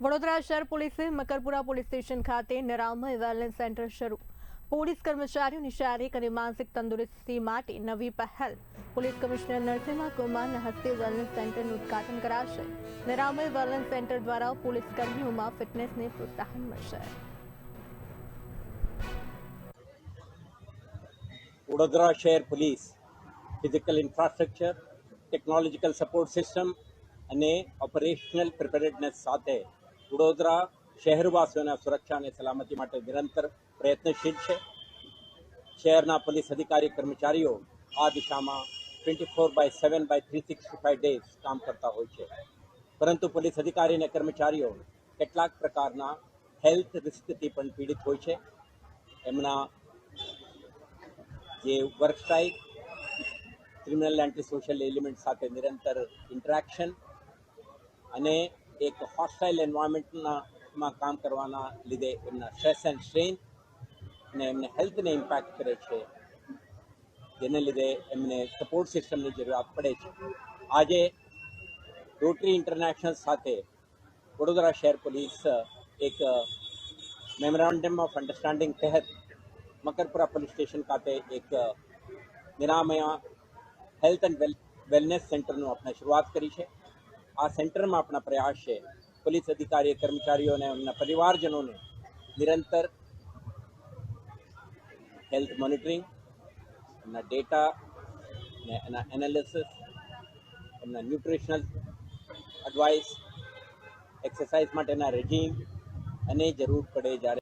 વડોદરા શહેર પોલીસે Makarpura police station ખાતે નિરામય વેલનેસ સેન્ટર શરૂ. પોલીસ કર્મચારીઓની શારીરિક અને માનસિક તંદુરસ્તી માટે નવી પહેલ. પોલીસ કમિશનર નરસિંહ કુમારના હસ્તે વેલનેસ સેન્ટરનું ઉદ્ઘાટન કરાશે. નિરામય વેલનેસ સેન્ટર દ્વારા પોલીસ કર્મીઓમાં ફિટનેસને પ્રોત્સાહન મળશે. વડોદરા શહેર police physical infrastructure, technological support system અને ઓપરેશનલ પ્રિપેરેડનેસ સાથે વડોદરા શહેરવાસીઓના સુરક્ષા અને સલામતી માટે નિરંતર પ્રયત્નશીલ છે. શહેરના પોલીસ અધિકારી કર્મચારીઓ આ દિશામાં 24/7/365 ડેઝ કામ કરતા હોય છે. પરંતુ પોલીસ અધિકારી અને કર્મચારીઓ કેટલાક પ્રકારના હેલ્થ રિસ્કથી પણ પીડિત હોય છે. એમના જે work style, criminal anti social element સાથે નિરંતર ઇન્ટરેક્શન અને એક હોસ્ટાઇલ એન્વાયરમેન્ટમાં કામ કરવાના લીધે એમના સ્ટ્રેસ એન્ડ સ્ટ્રેન અને એમને હેલ્થને ઇમ્પેક્ટ કરે છે, જેને લીધે એમને સપોર્ટ સિસ્ટમની જરૂરિયાત પડે છે. આજે રોટરી ઇન્ટરનેશનલ સાથે વડોદરા શહેર પોલીસ એક મેમોરેન્ડમ ઓફ અન્ડરસ્ટેન્ડિંગ તહેત મકરપુરા પોલીસ સ્ટેશન ખાતે એક નિરામય હેલ્થ એન્ડ વેલનેસ સેન્ટરનું આપણે શરૂઆત કરી છે. આ સેન્ટરમાં આપણા પ્રયાસ છે પોલીસ અધિકારી કર્મચારીઓ અને એમના પરિવારજનોને નિરંતર હેલ્થ મોનિટરિંગ, એમના ડેટા ને એના એનાલિસિસ, એમના ન્યુટ્રિશનલ એડવાઇસ, એક્સરસાઇઝ માટેના રેજીમ અને જરૂર પડે જ્યારે